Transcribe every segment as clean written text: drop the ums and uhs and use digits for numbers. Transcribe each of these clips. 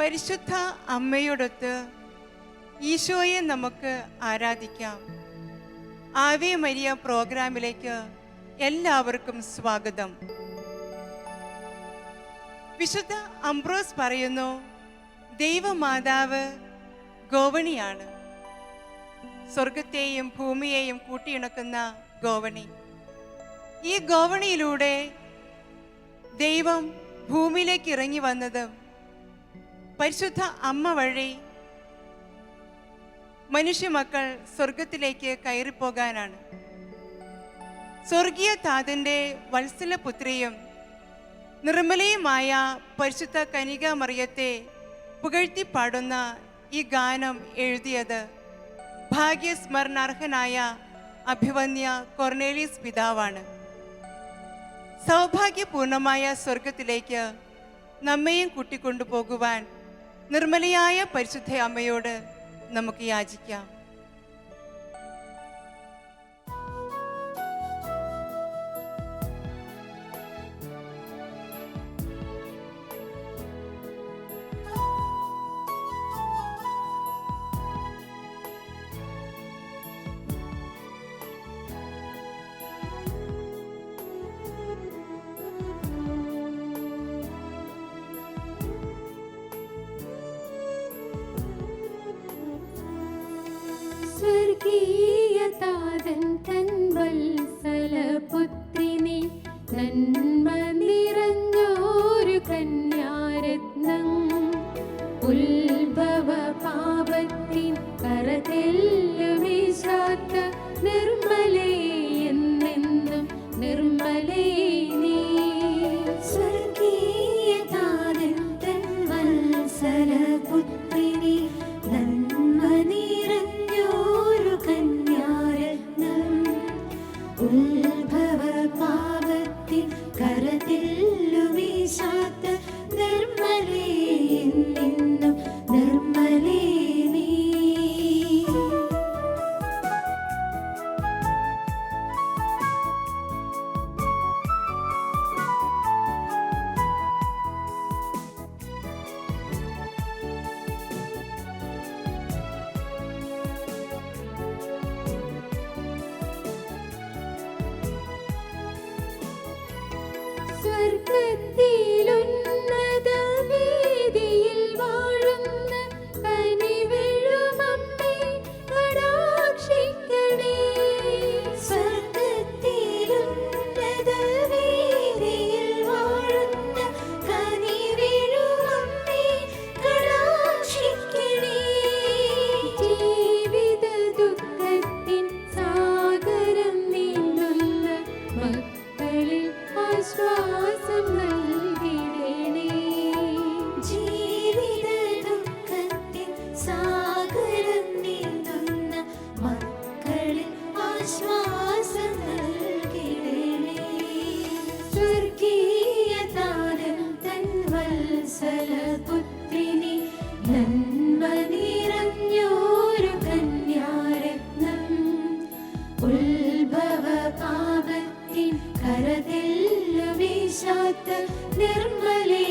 പരിശുദ്ധ അമ്മയോടൊത്ത് ഈശോയെ നമുക്ക് ആരാധിക്കാം. ആവേ മരിയ പ്രോഗ്രാമിലേക്ക് എല്ലാവർക്കും സ്വാഗതം. വിശുദ്ധ അംബ്രോസ് പറയുന്നു, ദൈവമാതാവ് ഗോവണിയാണ്, സ്വർഗത്തെയും ഭൂമിയെയും കൂട്ടിയിണക്കുന്ന ഗോവണി. ഈ ഗോവണിയിലൂടെ ദൈവം ഭൂമിയിലേക്ക് ഇറങ്ങി വന്നത് പരിശുദ്ധ അമ്മ വഴി മനുഷ്യമക്കൾ സ്വർഗത്തിലേക്ക് കയറിപ്പോകാനാണ്. സ്വർഗീയ താതന്റെ വത്സലപുത്രിയും നിർമ്മലയുമായ പരിശുദ്ധ കന്യകാമറിയത്തെ പുകഴ്ത്തിപ്പാടുന്ന ഈ ഗാനം എഴുതിയത് ഭാഗ്യസ്മരണാർഹനായ അഭിവന്യ കൊർണേലിയസ് പിതാവാണ്. സൗഭാഗ്യപൂർണമായ സ്വർഗത്തിലേക്ക് നമ്മയും കൂട്ടിക്കൊണ്ടുപോകുവാൻ നിർമ്മലയായ പരിശുദ്ധ അമ്മയോട് നമുക്ക് യാചിക്കാം. സ്വർഗീയതാതൻ തൻ വത്സലപുത്രിനെ നന്മ നിറഞ്ഞോരു കന്യാരത്നം ഉത്ഭവ പാപത്തിൻ കറതെല്ലുമീശാത്ത നിർമ്മലേ എന്നെന്നും നിർമ്മലേ നീ. സ്വർഗീയതാതൻ തൻ വത്സലപുത്രിനെ നന്മ നിറഞ്ഞോരു കന്യാരത്നം ഉത്ഭവ പാപത്തിൻ കറതെല്ലുമീശാത്ത നിർമ്മലേ എന്നെന്നും നിർമ്മലേ നീ. സ്വർഗത്തിലുന്നത വേദിയിൽ വാഴുന്ന കനിവെഴുമമ്മേ കടാക്ഷിക്കണേ. സ്വർഗത്തിലുന്നത വേദിയിൽ വാഴുന്ന കനിവെഴുമമ്മേ കടാക്ഷിക്കണേ. ജീവിത ദുഃഖത്തിൻ സാഗരം നീന്തുന്ന മക്കളിൽ ആശ്വാസം നൽകിടണേ. ജീവിത ദുഃഖത്തിൻ സാഗരം നീന്തുന്ന മക്കളിൽ ആശ്വാസം നൽകിടണേ. സ്വർഗീയതാതൻ തൻ വത്സലപുത്രിനെ നന്മ നിറഞ്ഞോരു കന്യാരത്നം ഉത്ഭവ പാപത്തിൻ കറതെല്ലുമീശാത്ത നിർമ്മലേ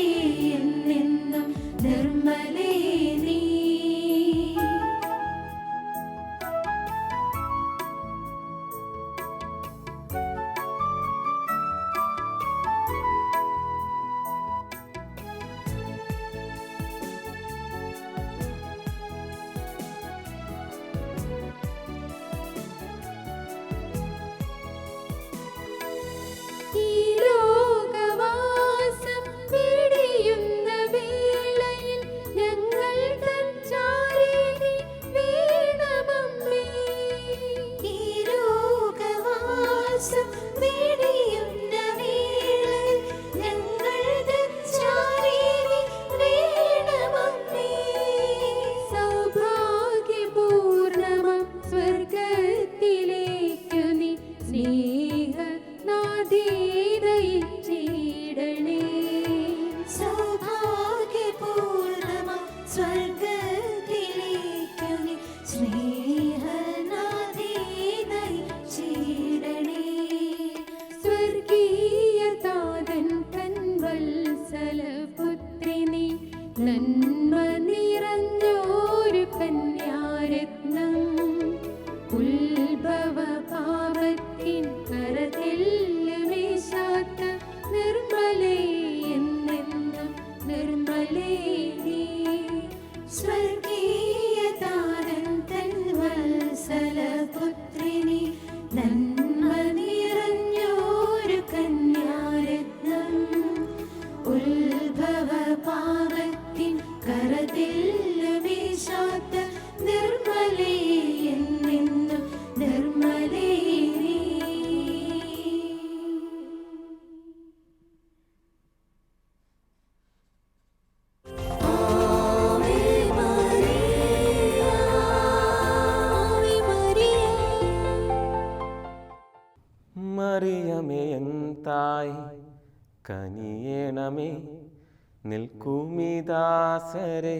എന്നെന്നും നിർമ്മലേ നീ. ഈ ലോകവാസം പിടിയുന്ന വേളയിൽ ഞങ്ങൾ തൻ ചാരിണി വീണമമ്മേ. ഈ ലോകവാസം വെടിയുന്ന വേളയിൽ ഞങ്ങൾ തൻ ചാരിണി വീണമമ്മേ. സൗഭാഗ്യപൂർണമാം സ്വർഗത്തിലേക്കു നീ സ്നേഹനാദീതയിച്ചിടണേ. സൗഭാഗ്യപൂർണമാം സ്വർഗത്തിലേക്കു നീ സ്നേഹനാദീതയിച്ചിടണേ. സ്വർഗീയതാതൻ തൻ വത്സലപുത്രിനെ നന്മ മറിയമേ എൻ തായ് കനിയേണമേ, നിൽക്കുമിദാസരെ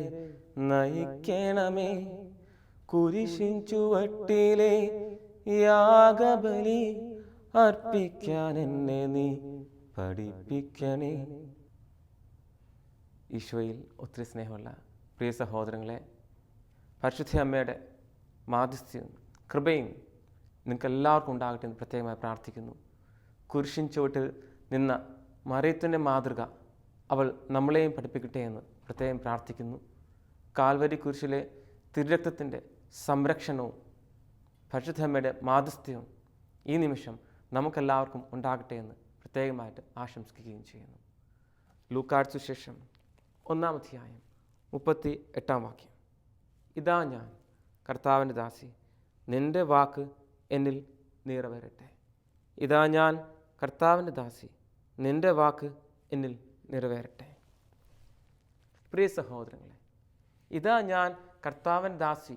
നയിക്കണമേ. കുരിശിൻ ചുവട്ടിലെ യാഗബലി അർപ്പിക്കാൻ എന്നെ നീ പഠിപ്പിക്കണേ. ഈശോയിൽ ഒത്തിരി സ്നേഹമുള്ള പ്രിയ സഹോദരങ്ങളെ, പരിശുദ്ധ അമ്മയുടെ മാധ്യസ്ഥ്യവും കൃപയും നിങ്ങൾക്ക് എല്ലാവർക്കും ഉണ്ടാകട്ടെ എന്ന് പ്രത്യേകമായി പ്രാർത്ഥിക്കുന്നു. കുരിശിൻ ചുവട്ടിൽ നിന്ന മറിയത്തിൻ്റെ മാതൃക അവൾ നമ്മളെയും പഠിപ്പിക്കട്ടെ എന്ന് പ്രത്യേകം പ്രാർത്ഥിക്കുന്നു. കാൽവരി കുരിശിലെ തിരുരക്തത്തിൻ്റെ സംരക്ഷണവും പരിശുദ്ധ അമ്മയുടെ മാധ്യസ്ഥ്യവും ഈ നിമിഷം നമുക്കെല്ലാവർക്കും ഉണ്ടാകട്ടെ എന്ന് പ്രത്യേകമായിട്ട് ആശംസിക്കുകയും ചെയ്യുന്നു. ലൂക്കായുടെ സുവിശേഷം 1-ാം അധ്യായം 38-ാം വാക്യം. ഇതാ ഞാൻ കർത്താവിൻ്റെ ദാസി, നിൻ്റെ വാക്ക് എന്നിൽ നിറവേറട്ടെ. ഇതാ ഞാൻ കർത്താവിൻ്റെ ദാസി, നിൻ്റെ വാക്ക് എന്നിൽ നിറവേറട്ടെ. പ്രിയ സഹോദരങ്ങളെ, ഇതാ ഞാൻ കർത്താവിൻ്റെ ദാസി,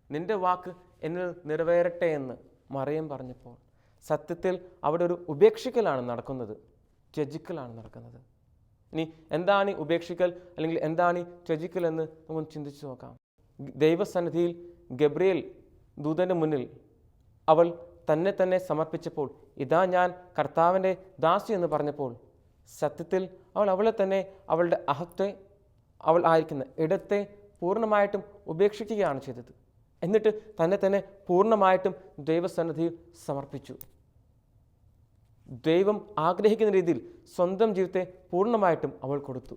നിൻ്റെ വാക്ക് എന്നിൽ നിറവേറട്ടെ എന്ന് മറിയം പറഞ്ഞപ്പോൾ സത്യത്തിൽ അവിടെ ഒരു ഉപേക്ഷിക്കലാണ് നടക്കുന്നത്, ത്യജിക്കലാണ് നടക്കുന്നത്. ഇനി എന്താണ് ഈ ഉപേക്ഷിക്കൽ അല്ലെങ്കിൽ എന്താണ് ഈ ത്യജിക്കൽ എന്ന് നമുക്ക് ചിന്തിച്ചു നോക്കാം. ദൈവസന്നിധിയിൽ ഗബ്രിയേൽ ദൂതൻ്റെ മുന്നിൽ അവൾ തന്നെ സമർപ്പിച്ചപ്പോൾ ഇതാ ഞാൻ കർത്താവിൻ്റെ ദാസി എന്ന് പറഞ്ഞപ്പോൾ സത്യത്തിൽ അവളെ തന്നെ അവളുടെ അഹത്തെ, അവൾ ആയിരിക്കുന്ന ഇടത്തെ പൂർണ്ണമായിട്ടും ഉപേക്ഷിക്കുകയാണ് ചെയ്തത്. എന്നിട്ട് തന്നെ പൂർണ്ണമായിട്ടും ദൈവസന്നിധിയിൽ സമർപ്പിച്ചു. ദൈവം ആഗ്രഹിക്കുന്ന രീതിയിൽ സ്വന്തം ജീവിതത്തെ പൂർണ്ണമായിട്ടും അവൾ കൊടുത്തു.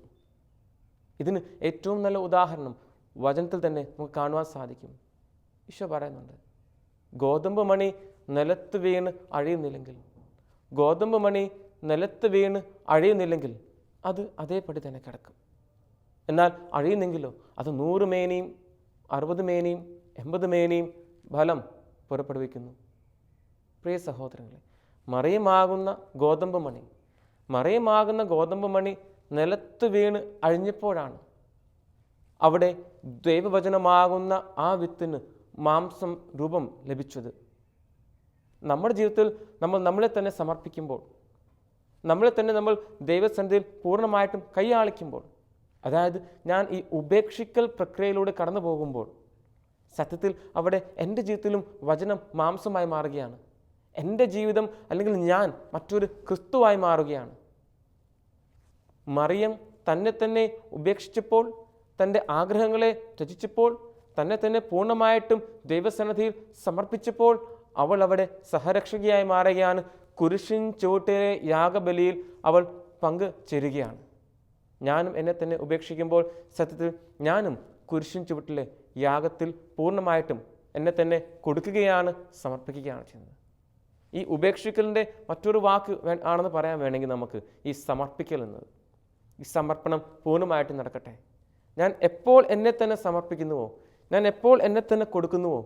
ഇതിന് ഏറ്റവും നല്ല ഉദാഹരണം വചനത്തിൽ തന്നെ നമുക്ക് കാണുവാൻ സാധിക്കും. ഈശോ പറയുന്നുണ്ട്, ഗോതമ്പ് മണി നിലത്ത് വീണ് അഴിയുന്നില്ലെങ്കിൽ, ഗോതമ്പ് മണി നിലത്ത് വീണ് അഴിയുന്നില്ലെങ്കിൽ അത് അതേപടി തന്നെ കിടക്കും. എന്നാൽ അഴിയുന്നെങ്കിലോ അത് 100 മേനിയും 60 മേനിയും 80 മേനിയും ഫലം പുറപ്പെടുവിക്കുന്നു. പ്രിയ സഹോദരങ്ങളെ, മറിയമാകുന്ന ഗോതമ്പ് മണി നിലത്ത് വീണ് അഴിഞ്ഞപ്പോഴാണ് അവിടെ ദൈവവചനമാകുന്ന ആ വിത്തിന് മാംസം രൂപം ലഭിച്ചത്. നമ്മുടെ ജീവിതത്തിൽ നമ്മളെ തന്നെ സമർപ്പിക്കുമ്പോൾ, നമ്മൾ ദൈവസന്നിധിയിൽ പൂർണ്ണമായിട്ടും കൈയാളിക്കുമ്പോൾ, അതായത് ഞാൻ ഈ ഉപേക്ഷിക്കൽ പ്രക്രിയയിലൂടെ കടന്നു പോകുമ്പോൾ സത്യത്തിൽ അവിടെ എൻ്റെ ജീവിതത്തിലും വചനം മാംസമായി മാറുകയാണ്. എൻ്റെ ജീവിതം അല്ലെങ്കിൽ ഞാൻ മറ്റൊരു ക്രിസ്തുവായി മാറുകയാണ്. മറിയം തന്നെ ഉപേക്ഷിച്ചപ്പോൾ, തൻ്റെ ആഗ്രഹങ്ങളെ ത്യജിച്ചപ്പോൾ, തന്നെ പൂർണ്ണമായിട്ടും ദൈവസന്നിധിയിൽ സമർപ്പിച്ചപ്പോൾ അവൾ അവിടെ സഹരക്ഷകയായി മാറുകയാണ്. കുരിശിൻ ചുവട്ടിലെ യാഗബലിയിൽ അവൾ പങ്കു ചേരുകയാണ്. ഞാനും എന്നെ തന്നെ ഉപേക്ഷിക്കുമ്പോൾ സത്യത്തിൽ ഞാനും കുരിശിൻ ചുവട്ടിലെ യാഗത്തിൽ പൂർണ്ണമായിട്ടും എന്നെ തന്നെ കൊടുക്കുകയാണ്, സമർപ്പിക്കുകയാണ് ചെയ്യുന്നത്. ഈ ഉപേക്ഷിക്കലിൻ്റെ മറ്റൊരു വാക്ക് ആണെന്ന് പറയാൻ വേണമെങ്കിൽ നമുക്ക് ഈ സമർപ്പിക്കൽ എന്നത്, ഈ സമർപ്പണം പൂർണ്ണമായിട്ടും നടക്കട്ടെ. ഞാൻ എപ്പോൾ എന്നെ തന്നെ സമർപ്പിക്കുന്നുവോ, ഞാൻ എപ്പോൾ എന്നെ തന്നെ കൊടുക്കുന്നുവോ,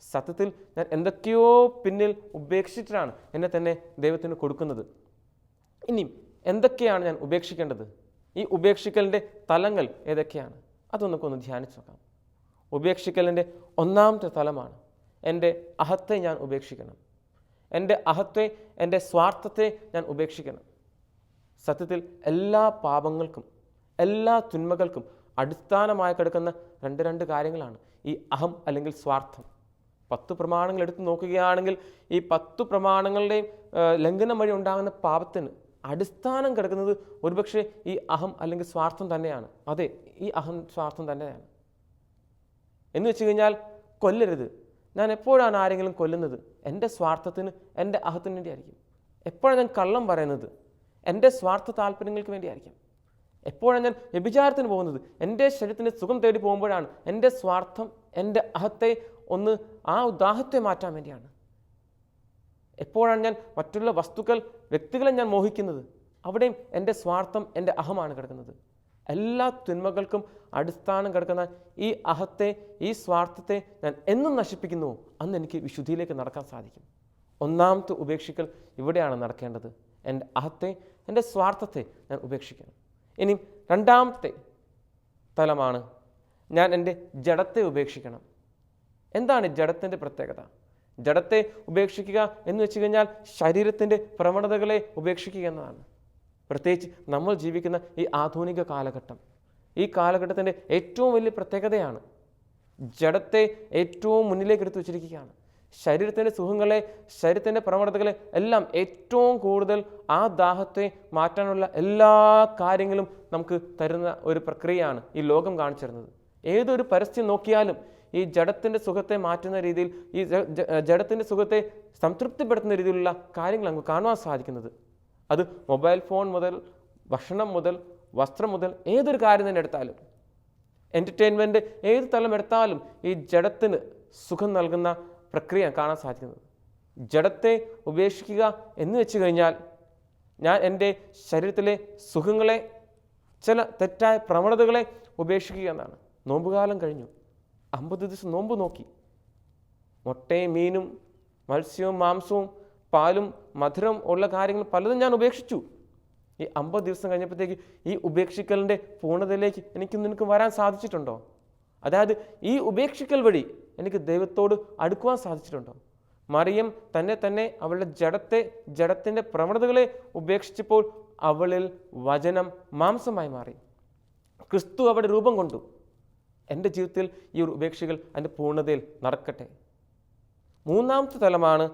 സത്യത്തിൽ ഞാൻ എന്തൊക്കെയോ പിന്നിൽ ഉപേക്ഷിച്ചിട്ടാണ് എന്നെ തന്നെ ദൈവത്തിന് കൊടുക്കുന്നത്. ഇനിയും എന്തൊക്കെയാണ് ഞാൻ ഉപേക്ഷിക്കേണ്ടത്? ഈ ഉപേക്ഷിക്കലിൻ്റെ തലങ്ങൾ ഏതൊക്കെയാണ്? അതൊന്നൊക്കെ ധ്യാനിച്ചു നോക്കാം. ഉപേക്ഷിക്കലിൻ്റെ 1-ാമത്തെ തലമാണ് എൻ്റെ അഹത്തെ ഞാൻ ഉപേക്ഷിക്കണം. എൻ്റെ അഹത്തെ, എൻ്റെ സ്വാർത്ഥത്തെ ഞാൻ ഉപേക്ഷിക്കണം. സത്യത്തിൽ എല്ലാ പാപങ്ങൾക്കും എല്ലാ തിന്മകൾക്കും അടിസ്ഥാനമായി കിടക്കുന്ന രണ്ട് കാര്യങ്ങളാണ് ഈ അഹം അല്ലെങ്കിൽ സ്വാർത്ഥം. 10 പ്രമാണങ്ങൾ എടുത്ത് നോക്കുകയാണെങ്കിൽ ഈ 10 പ്രമാണങ്ങളുടെയും ലംഘനം വഴി ഉണ്ടാകുന്ന പാപത്തിന് അടിസ്ഥാനം കിടക്കുന്നത് ഒരുപക്ഷെ ഈ അഹം അല്ലെങ്കിൽ സ്വാർത്ഥം തന്നെയാണ്. അതെ, ഈ അഹം സ്വാർത്ഥം തന്നെയാണ്. എന്ന് വെച്ച് കഴിഞ്ഞാൽ കൊല്ലരുത്. ഞാൻ എപ്പോഴാണ് ആരെങ്കിലും കൊല്ലുന്നത്? എൻ്റെ സ്വാർത്ഥത്തിന്, എൻ്റെ അഹത്തിന് വേണ്ടിയായിരിക്കും. എപ്പോഴാണ് ഞാൻ കള്ളം പറയുന്നത്? എൻ്റെ സ്വാർത്ഥ താല്പര്യങ്ങൾക്ക് വേണ്ടിയായിരിക്കും. എപ്പോഴാണ് ഞാൻ വ്യഭിചാരത്തിന് പോകുന്നത്? എൻ്റെ ശരീരത്തിൻ്റെ സുഖം തേടി പോകുമ്പോഴാണ്. എൻ്റെ സ്വാർത്ഥം എൻ്റെ അഹത്തെ ആ ദാഹത്തെ മാറ്റാൻ വേണ്ടിയാണ്. എപ്പോഴാണ് ഞാൻ മറ്റുള്ള വസ്തുക്കൾ, വ്യക്തികളെ ഞാൻ മോഹിക്കുന്നത്? അവിടെയും എൻ്റെ സ്വാർത്ഥം, എൻ്റെ അഹമാണ് കിടക്കുന്നത്. എല്ലാ തിന്മകൾക്കും അടിസ്ഥാനം കിടക്കുന്ന ഈ അഹത്തെ, ഈ സ്വാർത്ഥത്തെ ഞാൻ എന്നും നശിപ്പിക്കുന്നുവോ അന്ന് എനിക്ക് വിശുദ്ധിയിലേക്ക് നടക്കാൻ സാധിക്കും. 1-ാമത്തെ ഉപേക്ഷിക്കൽ ഇവിടെയാണ് നടക്കേണ്ടത്. എൻ്റെ അഹത്തെ, എൻ്റെ സ്വാർത്ഥത്തെ ഞാൻ ഉപേക്ഷിക്കണം. ഇനി 2-ാമത്തെ തലമാണ് ഞാൻ എൻ്റെ ജഡത്തെ ഉപേക്ഷിക്കണം. എന്താണ് ജഡത്തിൻ്റെ പ്രത്യേകത? ജഡത്തെ ഉപേക്ഷിക്കുക എന്ന് വെച്ച് കഴിഞ്ഞാൽ ശരീരത്തിൻ്റെ പ്രവണതകളെ ഉപേക്ഷിക്കുക എന്നതാണ്. പ്രത്യേകിച്ച് നമ്മൾ ജീവിക്കുന്ന ഈ ആധുനിക കാലഘട്ടം, ഈ കാലഘട്ടത്തിൻ്റെ ഏറ്റവും വലിയ പ്രത്യേകതയാണ് ജഡത്തെ ഏറ്റവും മുന്നിലേക്ക് എടുത്തു വച്ചിരിക്കുകയാണ്. ശരീരത്തിൻ്റെ സുഖങ്ങളെ, ശരീരത്തിൻ്റെ പ്രവണതകളെ എല്ലാം ഏറ്റവും കൂടുതൽ ആ ദാഹത്തെ മാറ്റാനുള്ള എല്ലാ കാര്യങ്ങളും നമുക്ക് തരുന്ന ഒരു പ്രക്രിയയാണ് ഈ ലോകം കാണിച്ചിരുന്നത്. ഏതൊരു പരസ്യം നോക്കിയാലും ഈ ജഡത്തിൻ്റെ സുഖത്തെ മാറ്റുന്ന രീതിയിൽ, ഈ ജഡത്തിൻ്റെ സുഖത്തെ സംതൃപ്തിപ്പെടുത്തുന്ന രീതിയിലുള്ള കാര്യങ്ങൾ നമുക്ക് കാണുവാൻ സാധിക്കുന്നത്. അത് മൊബൈൽ ഫോൺ മുതൽ, ഭക്ഷണം മുതൽ, വസ്ത്രം മുതൽ, ഏതൊരു കാര്യം തന്നെ എടുത്താലും, എൻ്റർടൈൻമെൻറ്റ് ഏത് തലം എടുത്താലും ഈ ജഡത്തിന് സുഖം നൽകുന്ന പ്രക്രിയ കാണാൻ സാധിക്കുന്നത്. ജഡത്തെ ഉപേക്ഷിക്കുക എന്ന് വെച്ച് കഴിഞ്ഞാൽ ഞാൻ എൻ്റെ ശരീരത്തിലെ സുഖങ്ങളെ, ചില തെറ്റായ പ്രവണതകളെ ഉപേക്ഷിക്കുക എന്നാണ്. നോമ്പുകാലം കഴിഞ്ഞു, 50 ദിവസം നോമ്പ് നോക്കി. മുട്ടയും മീനും മത്സ്യവും മാംസവും പാലും മധുരം ഉള്ള കാര്യങ്ങൾ പലതും ഞാൻ ഉപേക്ഷിച്ചു. ഈ 50 ദിവസം കഴിഞ്ഞപ്പോഴത്തേക്ക് ഈ ഉപേക്ഷിക്കലിൻ്റെ പൂർണ്ണതയിലേക്ക് നിനക്ക് വരാൻ സാധിച്ചിട്ടുണ്ടോ? അതായത് ഈ ഉപേക്ഷിക്കൽ വഴി എനിക്ക് ദൈവത്തോട് അടുക്കുവാൻ സാധിച്ചിട്ടുണ്ടോ? മറിയം തന്നെ അവളുടെ ജഡത്തിൻ്റെ പ്രവണതകളെ ഉപേക്ഷിച്ചപ്പോൾ അവളിൽ വചനം മാംസമായി മാറി. ക്രിസ്തു അവിടെ രൂപം കൊണ്ടു. എൻ്റെ ജീവിതത്തിൽ ഈ ഒരു ഉപേക്ഷകൾ അതിൻ്റെ പൂർണ്ണതയിൽ നടക്കട്ടെ. മൂന്നാമത്തെ തലമാണ്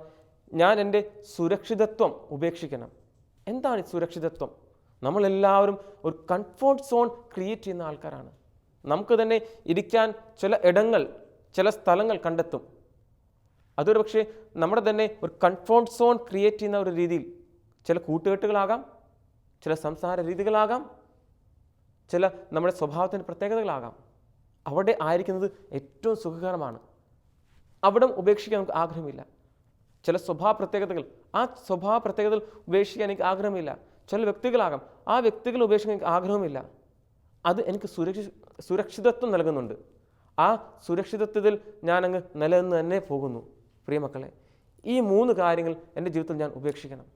ഞാൻ എൻ്റെ സുരക്ഷിതത്വം ഉപേക്ഷിക്കണം. എന്താണ് ഈ സുരക്ഷിതത്വം? നമ്മളെല്ലാവരും ഒരു കംഫോർട്ട് സോൺ ക്രിയേറ്റ് ചെയ്യുന്ന ആൾക്കാരാണ്. നമുക്ക് തന്നെ ഇരിക്കാൻ ചില ഇടങ്ങൾ, ചില സ്ഥലങ്ങൾ കണ്ടെത്തും. അതൊരു പക്ഷേ നമ്മുടെ തന്നെ ഒരു കംഫോർട്ട് സോൺ ക്രിയേറ്റ് ചെയ്യുന്ന ഒരു രീതിയിൽ, ചില കൂട്ടുകെട്ടുകളാകാം, ചില സംസാര രീതികളാകാം, ചില നമ്മുടെ സ്വഭാവത്തിൻ്റെ പ്രത്യേകതകളാകാം. അവിടെ ആയിരിക്കുന്നത് ഏറ്റവും സുഖകരമാണ്. അവിടെ ഉപേക്ഷിക്കാൻ നമുക്ക് ആഗ്രഹമില്ല. ചില സ്വഭാവ പ്രത്യേകതകൾ, ആ സ്വഭാവ പ്രത്യേകതകൾ ഉപേക്ഷിക്കാൻ എനിക്ക് ആഗ്രഹമില്ല. ചില വ്യക്തികളാകാം, ആ വ്യക്തികൾ ഉപേക്ഷിക്കാൻ എനിക്ക് ആഗ്രഹമില്ല. അത് എനിക്ക് സുരക്ഷിതത്വം നൽകുന്നുണ്ട്. ആ സുരക്ഷിതത്വത്തിൽ ഞാനങ്ങ് നിലനിന്ന് തന്നെ പോകുന്നു. പ്രിയമക്കളെ, ഈ 3 കാര്യങ്ങൾ എൻ്റെ ജീവിതത്തിൽ ഞാൻ ഉപേക്ഷിക്കണം.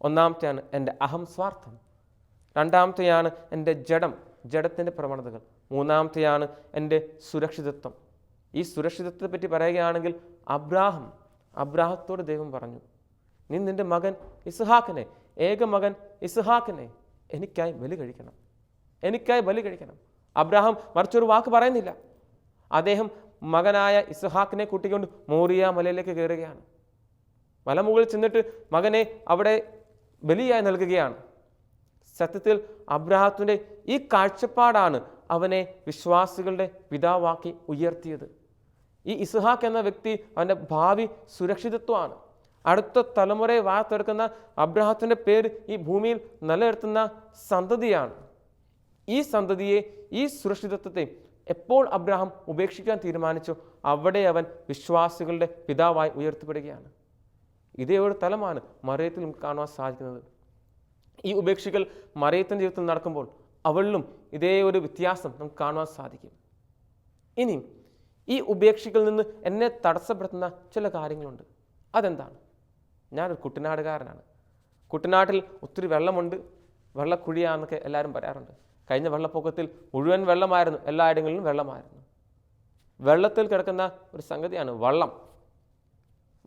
ഒന്നാമത്തെയാണ് എൻ്റെ സ്വാർത്ഥം. രണ്ടാമത്തെയാണ് എൻ്റെ ജഡത്തിൻ്റെ പ്രവണതകൾ. മൂന്നാമത്തെയാണ് എൻ്റെ സുരക്ഷിതത്വം. ഈ സുരക്ഷിതത്വത്തെ പറ്റി പറയുകയാണെങ്കിൽ അബ്രാഹത്തോട് ദൈവം പറഞ്ഞു, നീ നിൻ്റെ മകൻ ഇസ്ഹാക്കിനെ, ഏക മകൻ ഇസ്ഹാക്കിനെ എനിക്കായി ബലി കഴിക്കണം. അബ്രാഹാം മറിച്ചൊരു വാക്ക് പറയുന്നില്ല. അദ്ദേഹം മകനായ ഇസ്ഹാക്കിനെ കൂട്ടിക്കൊണ്ട് മോറിയ മലയിലേക്ക് കയറുകയാണ്. മലമുകളിൽ ചെന്നിട്ട് മകനെ അവിടെ ബലിയായി നൽകുകയാണ്. സത്യത്തിൽ അബ്രാഹത്തിൻ്റെ ഈ കാഴ്ചപ്പാടാണ് അവനെ വിശ്വാസികളുടെ പിതാവാക്കി ഉയർത്തിയത്. ഈ ഇസ്ഹാക്ക് എന്ന വ്യക്തി അവൻ്റെ ഭാവി സുരക്ഷിതത്വമാണ്. അടുത്ത തലമുറയെ വാർത്തെടുക്കുന്ന അബ്രാഹത്തിൻ്റെ പേര് ഈ ഭൂമിയിൽ നിലനിർത്തുന്ന സന്തതിയാണ്. ഈ സന്തതിയെ, ഈ സുരക്ഷിതത്വത്തെ എപ്പോൾ അബ്രാഹാം ഉപേക്ഷിക്കാൻ തീരുമാനിച്ചോ അവിടെ അവൻ വിശ്വാസികളുടെ പിതാവായി ഉയർത്തപ്പെടുകയാണ്. ഇതേ ഒരു തലമാണ് മറിയത്തിൽ നമുക്ക് കാണുവാൻ സാധിക്കുന്നത്. ഈ ഉപേക്ഷിക്കൽ മറിയത്തിൻ്റെ ജീവിതത്തിൽ നടക്കുമ്പോൾ അവളിലും ഇതേ ഒരു വ്യത്യാസം നമുക്ക് കാണുവാൻ സാധിക്കും. ഇനി ഈ ഉപേക്ഷിക്കൽ നിന്ന് എന്നെ തടസ്സപ്പെടുത്തുന്ന ചില കാര്യങ്ങളുണ്ട്. അതെന്താണ്? ഞാനൊരു കുട്ടനാടുകാരനാണ്. കുട്ടനാട്ടിൽ ഒത്തിരി വെള്ളമുണ്ട്, വെള്ളക്കുഴിയാന്നൊക്കെ എല്ലാവരും പറയാറുണ്ട്. കഴിഞ്ഞ വെള്ളപ്പൊക്കത്തിൽ മുഴുവൻ വെള്ളമായിരുന്നു, എല്ലായിടങ്ങളിലും വെള്ളമായിരുന്നു. വെള്ളത്തിൽ കിടക്കുന്ന ഒരു സംഗതിയാണ്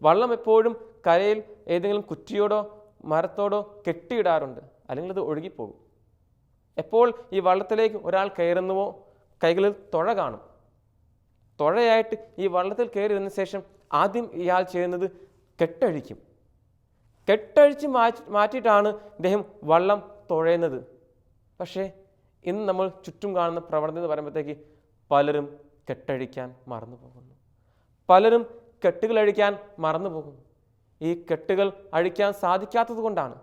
വള്ളം എപ്പോഴും കരയിൽ ഏതെങ്കിലും കുറ്റിയോടോ മരത്തോടോ കെട്ടിയിടാറുണ്ട്, അല്ലെങ്കിൽ അത് ഒഴുകിപ്പോകും. എപ്പോൾ ഈ വള്ളത്തിലേക്ക് ഒരാൾ കയറുന്നുവോ കൈകളിൽ തുഴ കാണും. തുഴയായിട്ട് ഈ വള്ളത്തിൽ കയറി വന്ന ശേഷം ആദ്യം ഇയാൾ ചെയ്യുന്നത് കെട്ടഴിച്ച് മാറ്റിയിട്ടാണ് ഇദ്ദേഹം വള്ളം തുഴയുന്നത്. പക്ഷേ ഇന്ന് നമ്മൾ ചുറ്റും കാണുന്ന പ്രവണത എന്ന് പറയുമ്പോഴത്തേക്ക് പലരും കെട്ടഴിക്കാൻ മറന്നു പോകുന്നു. പലരും കെട്ടുകൾ അഴിക്കാൻ മറന്നു പോകുന്നു. ഈ കെട്ടുകൾ അഴിക്കാൻ സാധിക്കാത്തത് കൊണ്ടാണ്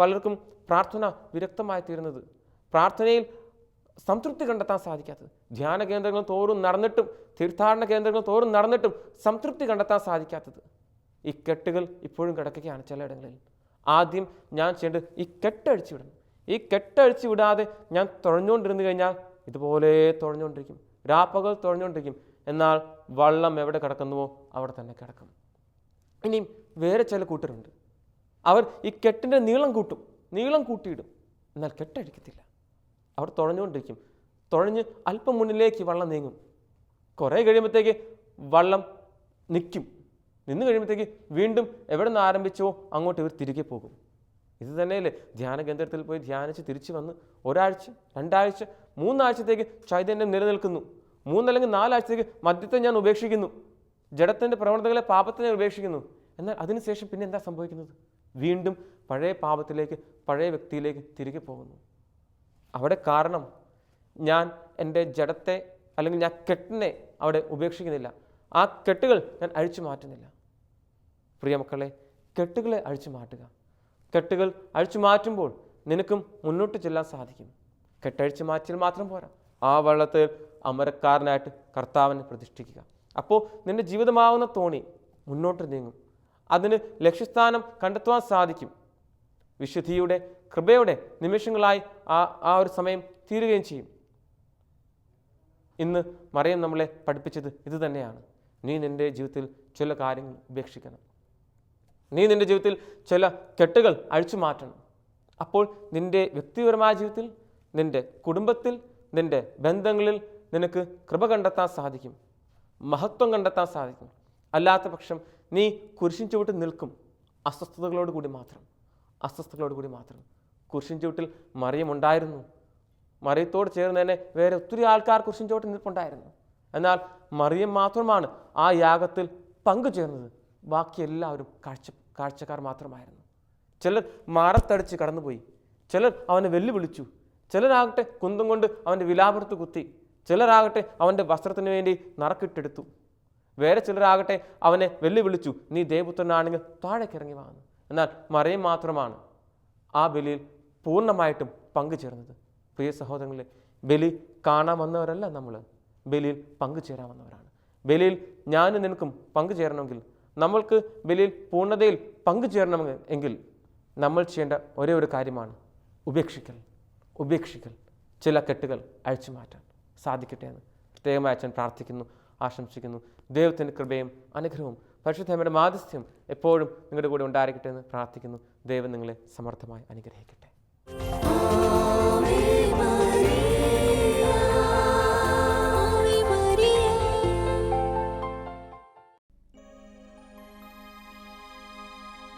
പലർക്കും പ്രാർത്ഥന വിരക്തമായി തീരുന്നത്. പ്രാർത്ഥനയിൽ സംതൃപ്തി കണ്ടെത്താൻ സാധിക്കാത്തത്. ധ്യാന കേന്ദ്രങ്ങൾ തോറും നടന്നിട്ടും, തീർത്ഥാടന കേന്ദ്രങ്ങൾ തോറും നടന്നിട്ടും സംതൃപ്തി കണ്ടെത്താൻ സാധിക്കാത്തത്. ഈ കെട്ടുകൾ ഇപ്പോഴും കിടക്കുകയാണ് ചിലയിടങ്ങളിൽ. ആദ്യം ഞാൻ ചെയ്യേണ്ടത് ഈ കെട്ടഴിച്ചു വിടണം. ഈ കെട്ടഴിച്ചു വിടാതെ ഞാൻ തുഴഞ്ഞുകൊണ്ടിരുന്നു കഴിഞ്ഞാൽ ഇതുപോലെ തുഴഞ്ഞുകൊണ്ടിരിക്കും, രാപ്പകൽ തുഴഞ്ഞുകൊണ്ടിരിക്കും. എന്നാൽ വള്ളം എവിടെ കിടക്കുന്നുവോ അവിടെ തന്നെ കിടക്കും. ഇനിയും വേറെ ചില കൂട്ടരുണ്ട്. അവർ ഈ കെട്ടിൻ്റെ നീളം കൂട്ടിയിടും, എന്നാൽ കെട്ടഴിക്കത്തില്ല. അവർ തുഴഞ്ഞുകൊണ്ടിരിക്കും. തുഴഞ്ഞ് അല്പം മുന്നിലേക്ക് വള്ളം നീങ്ങും. കുറേ കഴിയുമ്പോഴത്തേക്ക് വള്ളം നിൽക്കും. നിന്ന് കഴിയുമ്പോഴത്തേക്ക് വീണ്ടും എവിടെ നിന്ന് ആരംഭിച്ചോ അങ്ങോട്ട് ഇവർ തിരികെ പോകും. ഇത് തന്നെയല്ലേ ധ്യാന കേന്ദ്രത്തിൽ പോയി ധ്യാനിച്ച് തിരിച്ചു വന്ന് 1 ആഴ്ച 2 ആഴ്ച 3 ആഴ്ചത്തേക്ക് ചൈതന്യം നിലനിൽക്കുന്നു. 3 അല്ലെങ്കിൽ 4 ആഴ്ചത്തേക്ക് മദ്യത്തെ ഞാൻ ഉപേക്ഷിക്കുന്നു, ജഡത്തിൻ്റെ പ്രവണതകളെ പാപത്തെ ഞാൻ ഉപേക്ഷിക്കുന്നു. എന്നാൽ അതിനുശേഷം പിന്നെ എന്താ സംഭവിക്കുന്നത്? വീണ്ടും പഴയ പാപത്തിലേക്ക് പഴയ വ്യക്തിയിലേക്ക് തിരികെ പോകുന്നു. അവിടെ കാരണം ഞാൻ എൻ്റെ ജഡത്തെ അല്ലെങ്കിൽ ഞാൻ കെട്ടിനെ അവിടെ ഉപേക്ഷിക്കുന്നില്ല, ആ കെട്ടുകൾ ഞാൻ അഴിച്ചു മാറ്റുന്നില്ല. പ്രിയ മക്കളെ, കെട്ടുകളെ അഴിച്ചു മാറ്റുക. കെട്ടുകൾ അഴിച്ചു മാറ്റുമ്പോൾ നിനക്കും മുന്നോട്ട് ചെല്ലാൻ സാധിക്കും. കെട്ടഴിച്ചു മാറ്റിയാൽ മാത്രം പോരാ, ആ വള്ളത്തിൽ അമരക്കാരനായിട്ട് കർത്താവിനെ പ്രതിഷ്ഠിക്കുക. അപ്പോൾ നിൻ്റെ ജീവിതമാവുന്ന തോണി മുന്നോട്ട് നീങ്ങും, അതിന് ലക്ഷ്യസ്ഥാനം കണ്ടെത്തുവാൻ സാധിക്കും. വിശുദ്ധിയുടെ കൃപയുടെ നിമിഷങ്ങളായി ആ ഒരു സമയം തീരുകയും ചെയ്യും. ഇന്ന് മറിയം നമ്മളെ പഠിപ്പിച്ചത് ഇത് തന്നെയാണ്. നീ നിൻ്റെ ജീവിതത്തിൽ ചില കാര്യങ്ങൾ ഉപേക്ഷിക്കണം. നീ നിൻ്റെ ജീവിതത്തിൽ ചില കെട്ടുകൾ അഴിച്ചു മാറ്റണം. അപ്പോൾ നിൻ്റെ വ്യക്തിപരമായ ജീവിതത്തിൽ, നിൻ്റെ കുടുംബത്തിൽ, നിൻ്റെ ബന്ധങ്ങളിൽ നിനക്ക് കൃപ കണ്ടെത്താൻ സാധിക്കും, മഹത്വം കണ്ടെത്താൻ സാധിക്കും. അല്ലാത്ത പക്ഷം നീ കുരിശിൻ ചുവട്ടിൽ നിൽക്കും, അസ്വസ്ഥതകളോട് കൂടി മാത്രം. കുരിശിൻ ചുവട്ടിൽ മറിയം ഉണ്ടായിരുന്നു. മറിയത്തോട് ചേർന്ന് തന്നെ വേറെ ഒത്തിരി ആൾക്കാർ കുരിശിൻ ചുവട്ടിൽ നിൽപ്പുണ്ടായിരുന്നു. എന്നാൽ മറിയം മാത്രമാണ് ആ യാഗത്തിൽ പങ്കുചേർന്നത്. ബാക്കി എല്ലാവരും കാഴ്ചക്കാർ മാത്രമായിരുന്നു. ചിലർ മാറത്തടിച്ച് കടന്നുപോയി, ചിലർ അവനെ വെല്ലുവിളിച്ചു, ചിലരാകട്ടെ കുന്തം കൊണ്ട് അവൻ്റെ വിലാപുറത്ത് കുത്തി, ചിലരാകട്ടെ അവൻ്റെ വസ്ത്രത്തിന് വേണ്ടി നറക്കിട്ടെടുത്തു, വേറെ ചിലരാകട്ടെ അവനെ വെല്ലുവിളിച്ചു, നീ ദേവപുത്രനാണെങ്കിൽ താഴേക്ക് ഇറങ്ങി വാങ്ങുന്നു. എന്നാൽ മറിയം മാത്രമാണ് ആ ബലിയിൽ പൂർണ്ണമായിട്ടും പങ്കുചേർന്നത്. പ്രിയ സഹോദരങ്ങളെ, ബലി കാണാൻ വന്നവരല്ല നമ്മൾ, ബലിയിൽ പങ്കുചേരാൻ വന്നവരാണ്. ബലിയിൽ ഞാനും നിനക്കും പങ്കുചേരണമെങ്കിൽ, നമ്മൾക്ക് ബലിയിൽ പൂർണ്ണതയിൽ പങ്കുചേരണമെങ്കിൽ നമ്മൾ ചെയ്യേണ്ട ഒരേ ഒരു കാര്യമാണ് ഉപേക്ഷിക്കൽ. ചില കെട്ടുകൾ അഴിച്ചു മാറ്റാൻ സാധിക്കട്ടെ എന്ന് പ്രത്യേകമായി അച്ഛൻ പ്രാർത്ഥിക്കുന്നു, ആശംസിക്കുന്നു. ദൈവത്തിൻ്റെ കൃപയും അനുഗ്രഹവും പരിശുദ്ധമ്മയുടെ മാധ്യസ്ഥ്യം എപ്പോഴും നിങ്ങളുടെ കൂടെ ഉണ്ടായിരിക്കട്ടെ എന്ന് പ്രാർത്ഥിക്കുന്നു. ദൈവം നിങ്ങളെ സമർത്ഥമായി അനുഗ്രഹിക്കട്ടെ.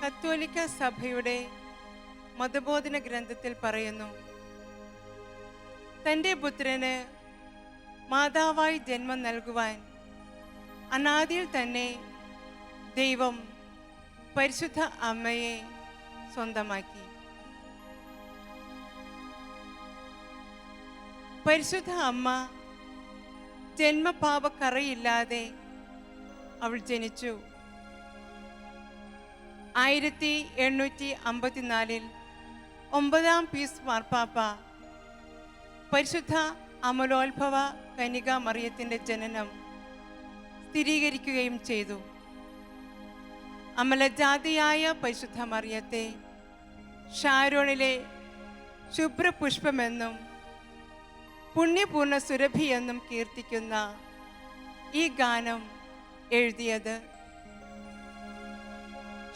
കത്തോലിക്ക സഭയുടെ മതബോധന ഗ്രന്ഥത്തിൽ പറയുന്നു, തൻ്റെ പുത്രന് മാതാവായി ജന്മം നൽകുവാൻ അനാദിയിൽ തന്നെ ദൈവം പരിശുദ്ധ അമ്മയെ സ്വന്തമാക്കി. പരിശുദ്ധ അമ്മ ജന്മപാപക്കറയില്ലാതെ അവൾ ജനിച്ചു. 1854 9-ാം പീസ് മാർപ്പാപ്പ പരിശുദ്ധ അമലോത്ഭവ കന്യക മറിയത്തിൻ്റെ ജനനം സ്ഥിരീകരിക്കുകയും ചെയ്തു. അമലജാതിയായ പരിശുദ്ധ മറിയത്തെ ഷാരോണിലെ ശുഭ്രപുഷ്പമെന്നും പുണ്യപൂർണ്ണ സുരഭി എന്നും കീർത്തിക്കുന്ന ഈ ഗാനം എഴുതിയത്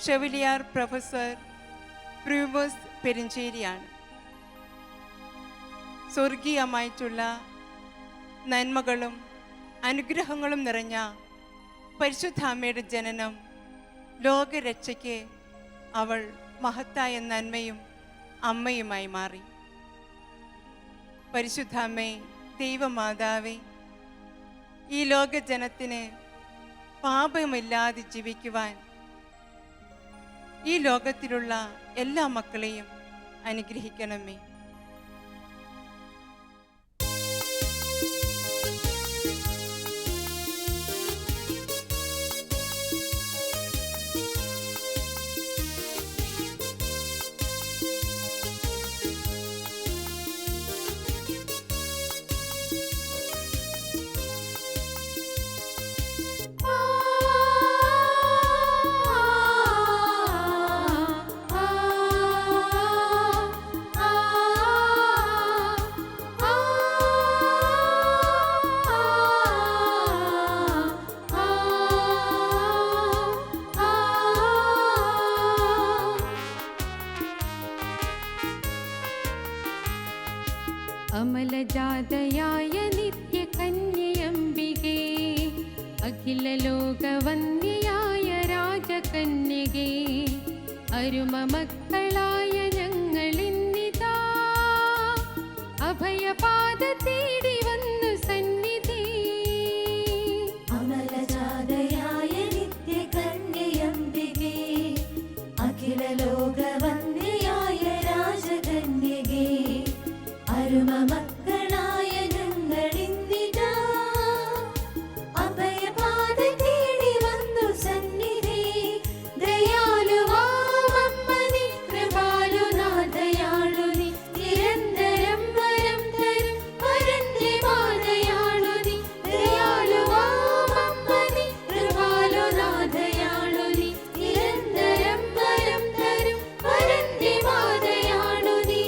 ഷെവലിയാർ പ്രൊഫസർ പ്രീമോസ് പെരിഞ്ചേരിയാണ്. സ്വർഗീയമായിട്ടുള്ള നന്മകളും അനുഗ്രഹങ്ങളും നിറഞ്ഞ പരിശുദ്ധ അമ്മയുടെ ജനനം ലോകരക്ഷയ്ക്ക് അവൾ മഹത്തായ നന്മയും അമ്മയുമായി മാറി. പരിശുദ്ധ അമ്മേ, ദൈവമാതാവേ, ഈ ലോകജനത്തിന് പാപമില്ലാതെ ജീവിക്കുവാൻ ഈ ലോകത്തിലുള്ള എല്ലാ മക്കളെയും അനുഗ്രഹിക്കണമേ. അമലജാതയായ നിത്യകന്യയംബികേ, അഖില ലോകവന്യയായ രാജകന്യകേ, അരുമ മക്കളായ ഞങ്ങളിന്നിതാ അഭയപാദ തേടി വന്നു സന്നിധി. അമലജാതയായ നിത്യകന്യയംബികേ, അഖില ലോകവന്യയായ രാജകന്യകേ, അരുമ മക്കളായ ഞങ്ങളിന്നിതാ അഭയപാദ തേടി വന്നു സന്നിധി. ദയാലുവാമമ്മനി കൃപാലുനാഥയാളുനി, നിരന്തരം വരം തരും വരന്റെ മാതയാളുനി. ദയാലുവാമമ്മനി കൃപാലുനാഥയാളുനി, നിരന്തരം വരം തരും വരന്റെ മാതയാളുനി.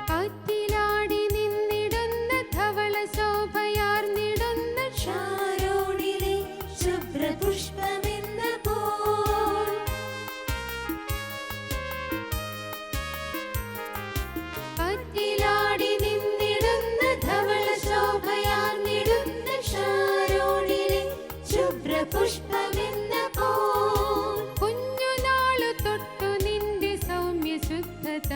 കാറ്റിലാടി നിന്നിടുന്ന ധവള ശോഭയാർന്നിടുന്ന ഷാരോണിലെ ശുഭ്രപുഷ്പമെന്ന പോൽ, കാറ്റിലാടി നിന്നിടുന്ന ധവള ശോഭയാർന്നിടുന്ന ഷാരോണിലെ ശുഭ്രപുഷ്പമെന്ന പോൽ. കുഞ്ഞുനാളു തൊട്ടു നിന്റെ സൗമ്യ ശുദ്ധത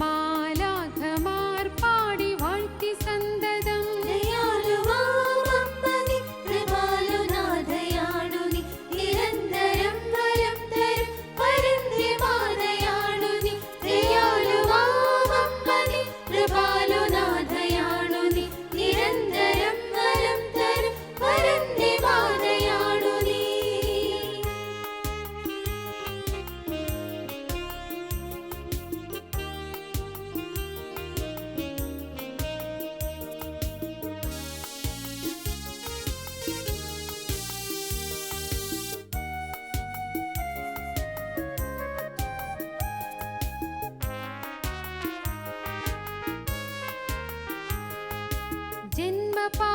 മാലാഖമാർ പാടി വാഴ്ത്തി സന്തതം. ദയാലുവാമമ്മനി കൃപാലുനാഥയാളുനി, നിരന്തരം വരം തരും വരന്റെ മാതയാളുനി. ദയാലുവാമമ്മനി കൃപാലുനാഥയാളുനി, നിരന്തരം വരം തരും വരന്റെ മാതയാളുനി.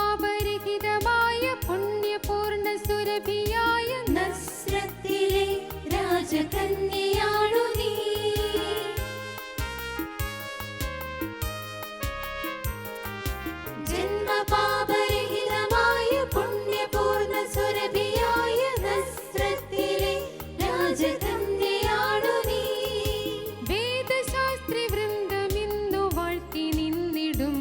ജന്മപാപരഹിതമായ പുണ്യപൂർണ്ണ സുരഭിയായ നസ്രത്തിലെ രാജകന്യയാണു നീ. ജന്മപാപരഹിതമായ പുണ്യപൂർണ്ണ സുരഭിയായ നസ്രത്തിലെ രാജകന്യയാണു നീ. വേദശാസ്ത്രി വൃന്ദമിന്നു വാഴ്ത്തി നിന്നിടും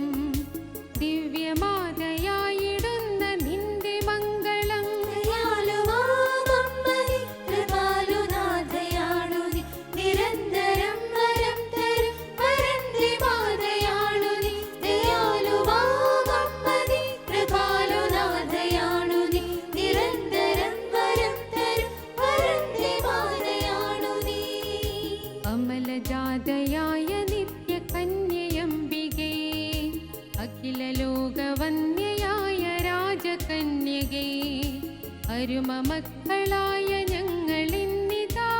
ദിവ്യമാതയായിടുന്ന നിന്റെ മംഗളം. ദയാലുവാമമ്മനി കൃപാലുനാഥയാണു നീ, നിരന്തരം വരം തരും വരന്റെ മാതയാണു നീ. ദയാലുവാമമ്മനി കൃപാലുനാഥയാണു നീ, നിരന്തരം വരം തരും വരന്റെ മാതയാണു നീ. അമലജാതയായ നിത്യകന്യയംബികേ, അഖില ലോകവന്യയായ രാജകന്യകേ, അരുമ മക്കളായ ഞങ്ങളിന്നിതാ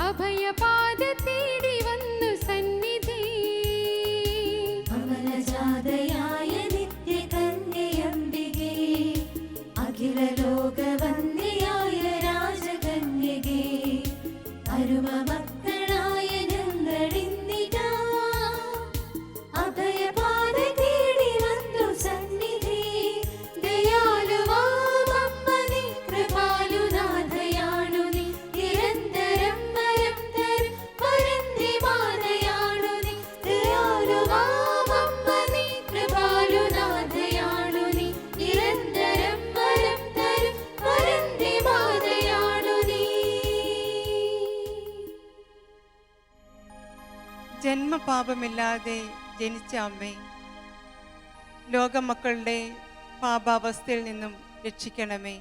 അഭയപാദ തേടി വന്നു സന്നിധി. അമലജാതയായ നിത്യകന്യയംബികേ, അഖില ലോകവന്യയായ രാജകന്യകേ, അരുമ മക്കളായ ഞങ്ങളിന്നിതാ അഭയപാദ തേടി വന്നു സന്നിധി. ദയാലുവാമമ്മനി കൃപാലുനാഥയാണു നീ, നിരന്തരം വരം തരും വരന്റെ മാതയാണു നീ. ദയാലുവാമമ്മനി കൃപാലുനാഥയാണു നീ, നിരന്തരം വരം തരും വരന്റെ മാതയാണു നീ. ജന്മപാപമില്ലാതെ ജനിച്ച അമ്മേ, ലോകമക്കളുടെ പാപാവസ്ഥയിൽ നിന്നും രക്ഷിക്കണമേ.